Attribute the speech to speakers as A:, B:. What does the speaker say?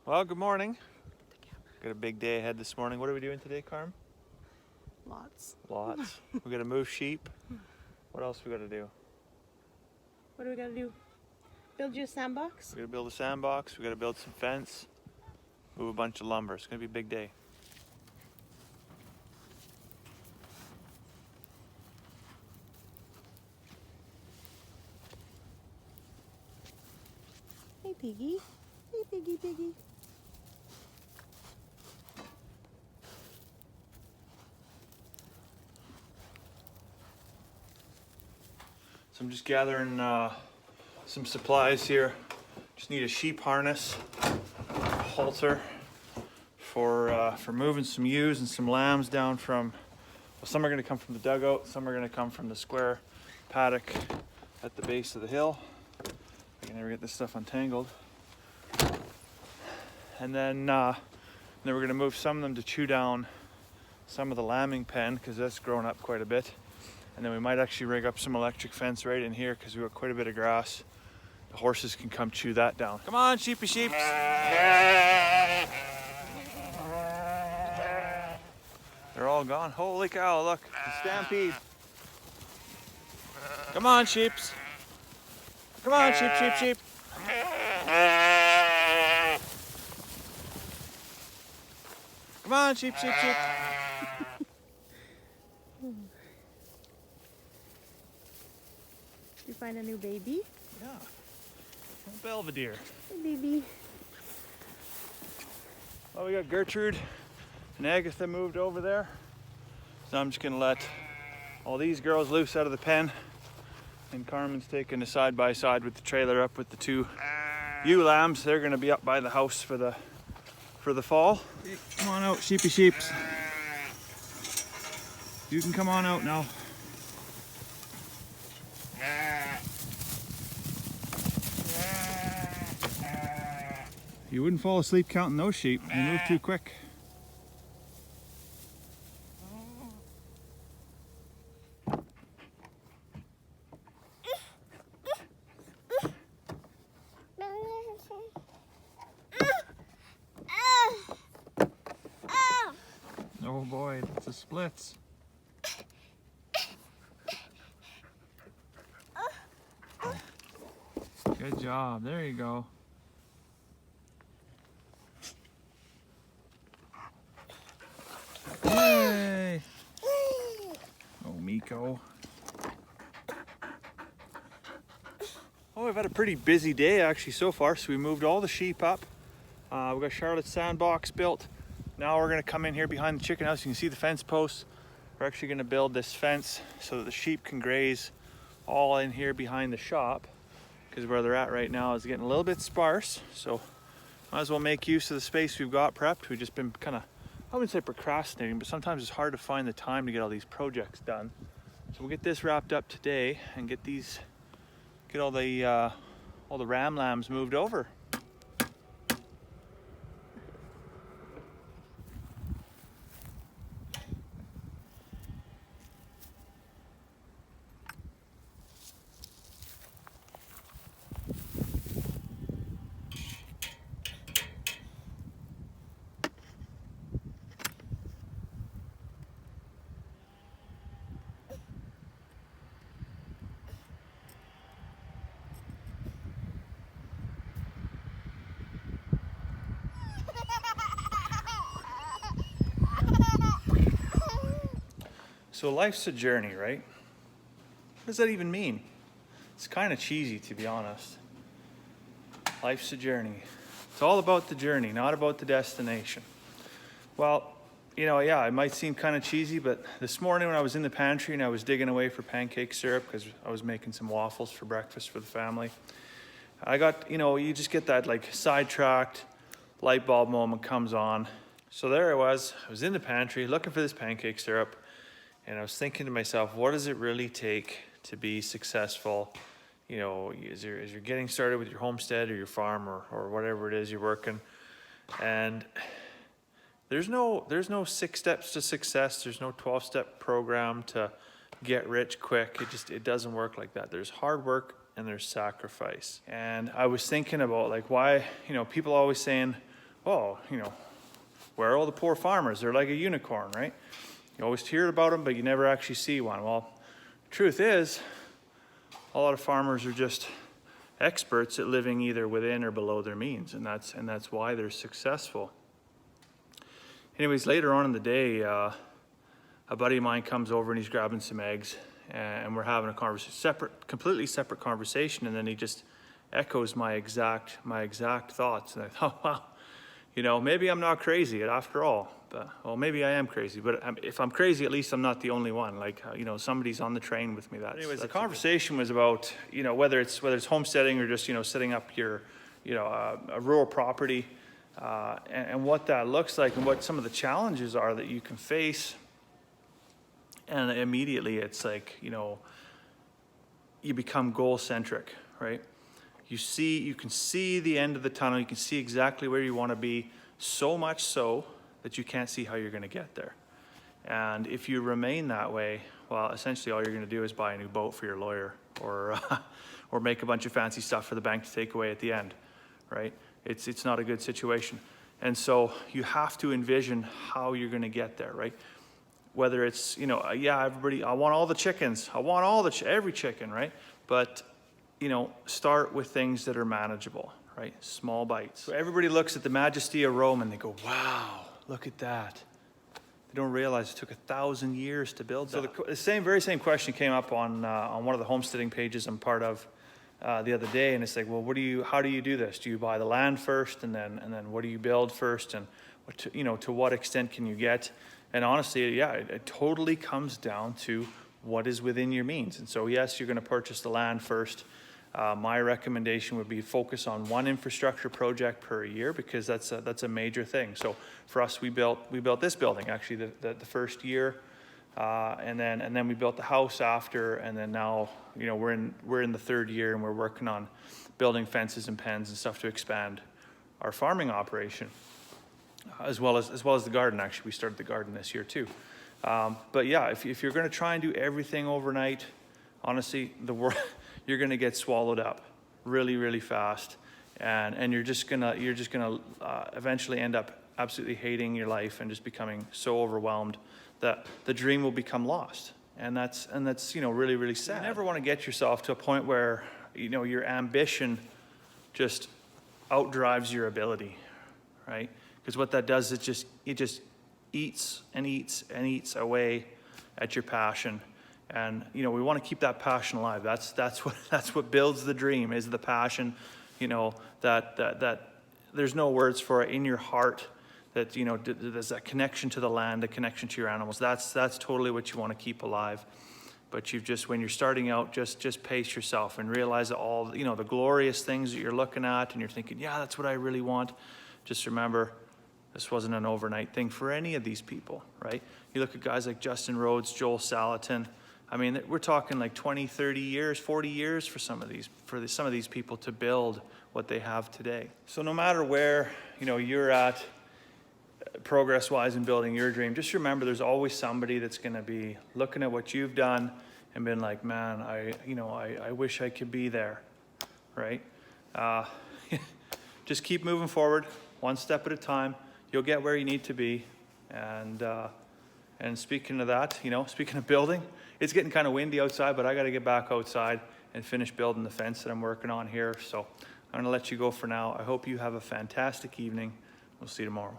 A: Well, good morning. Got a big day ahead this morning. What are we doing today, Carm?
B: Lots.
A: Lots. We gotta move sheep. What else we gotta do?
B: What do we gotta do? Build you a sandbox?
A: We gotta build a sandbox. We gotta build some fence. Move a bunch of lumber. It's gonna be a big day.
B: Hey, Piggy. Hey, Piggy.
A: So I'm just gathering some supplies here. Just need a sheep harness, a halter for moving some ewes and some lambs down from. Well, some are gonna come from the dugout. Some are gonna come from the square paddock at the base of the hill. I can never get this stuff untangled. And then we're gonna move some of them to chew down some of the lambing pen because that's grown up quite a bit. And then we might actually rig up some electric fence right in here because we've got quite a bit of grass. The horses can come chew that down. Come on, sheepy sheeps. They're all gone. Holy cow, look, the stampede. Come on, sheeps. Come on, sheep. Come on, sheep.
B: Did you find a new baby?
A: Yeah, Belvedere.
B: Hey, baby.
A: Well, we got Gertrude and Agatha moved over there. So I'm just gonna let all these girls loose out of the pen. And Carmen's taking a side by side with the trailer up with the two ewe lambs. They're gonna be up by the house for the fall. Come on out, sheepy sheeps. You can come on out now. You wouldn't fall asleep counting those sheep. You move too quick. Oh boy, it's a splits. Good job, there you go. Yay! Oh, Miko. Oh, we've had a pretty busy day actually so far. So we moved all the sheep up. We've got Charlotte's sandbox built. Now we're gonna come in here behind the chicken house. You can see the fence posts. We're actually gonna build this fence so that the sheep can graze all in here behind the shop, because where they're at right now is getting a little bit sparse. So might as well make use of the space we've got prepped. We've just been kind of, I wouldn't say procrastinating, but sometimes it's hard to find the time to get all these projects done. So we'll get this wrapped up today and get all the ram lambs moved over. So life's a journey, right? What does that even mean? It's kind of cheesy, to be honest. Life's a journey. It's all about the journey, not about the destination. Well, yeah, it might seem kind of cheesy, but this morning when I was in the pantry and I was digging away for pancake syrup because I was making some waffles for breakfast for the family, I got, you just get that like sidetracked light bulb moment comes on. So there I was in the pantry looking for this pancake syrup. And I was thinking to myself, what does it really take to be successful? As you're getting started with your homestead or your farm or whatever it is you're working. And there's no 6 steps to success. There's no 12-step program to get rich quick. It doesn't work like that. There's hard work and there's sacrifice. And I was thinking about like why, people always saying, oh, where are all the poor farmers? They're like a unicorn, right? You always hear about them, but you never actually see one. Well, truth is, a lot of farmers are just experts at living either within or below their means, and that's why they're successful. Anyways, later on in the day, a buddy of mine comes over and he's grabbing some eggs, and we're having a conversation, completely separate conversation, and then he just echoes my exact thoughts, and I thought, wow, maybe I'm not crazy after all. But, well, maybe I am crazy, but if I'm crazy, at least I'm not the only one. Like, somebody's on the train with me. Anyways, the conversation was about, whether it's homesteading or just, setting up your, a rural property, and what that looks like and what some of the challenges are that you can face. And immediately it's like, you become goal-centric, right? You can see the end of the tunnel. You can see exactly where you want to be, so much so that you can't see how you're going to get there. And if you remain that way, well, essentially all you're going to do is buy a new boat for your lawyer, or or make a bunch of fancy stuff for the bank to take away at the end, right? It's not a good situation. And so you have to envision how you're going to get there, right? Whether it's, everybody, I want all the chickens. I want every chicken, right? But, start with things that are manageable, right? Small bites. So everybody looks at the majesty of Rome and they go, wow, look at that. They don't realize it took 1,000 years to build that. So the very same question came up on one of the homesteading pages I'm part of the other day, and it's like, well, how do you do this? Do you buy the land first, and then what do you build first, and to what extent can you get? And honestly, yeah, it totally comes down to what is within your means. And so, yes, you're going to purchase the land first. My recommendation would be focus on one infrastructure project per year, because that's a major thing. So for us, we built this building actually the first year, and then we built the house after, and then now we're in the third year, and we're working on building fences and pens and stuff to expand our farming operation, as well as the garden. Actually, we started the garden this year too. But yeah, if you're going to try and do everything overnight, honestly, you're going to get swallowed up really, really fast, and you're just gonna eventually end up absolutely hating your life and just becoming so overwhelmed that the dream will become lost, and that's really, really sad. You never want to get yourself to a point where your ambition just outdrives your ability, right? Because what that does is it just eats and eats and eats away at your passion. And we want to keep that passion alive. That's what builds the dream, is the passion. That there's no words for it in your heart. That there's that connection to the land, a connection to your animals. That's totally what you want to keep alive. But when you're starting out, just pace yourself and realize that all the glorious things that you're looking at, and you're thinking, yeah, that's what I really want. Just remember, this wasn't an overnight thing for any of these people, right? You look at guys like Justin Rhodes, Joel Salatin. I mean, we're talking like 20, 30 years, 40 years for some of these people to build what they have today. So no matter where, you're at progress-wise in building your dream, just remember there's always somebody that's going to be looking at what you've done and been like, man, I wish I could be there, right? Just keep moving forward, one step at a time. You'll get where you need to be. And speaking of that, speaking of building, it's getting kind of windy outside, but I got to get back outside and finish building the fence that I'm working on here. So I'm going to let you go for now. I hope you have a fantastic evening. We'll see you tomorrow.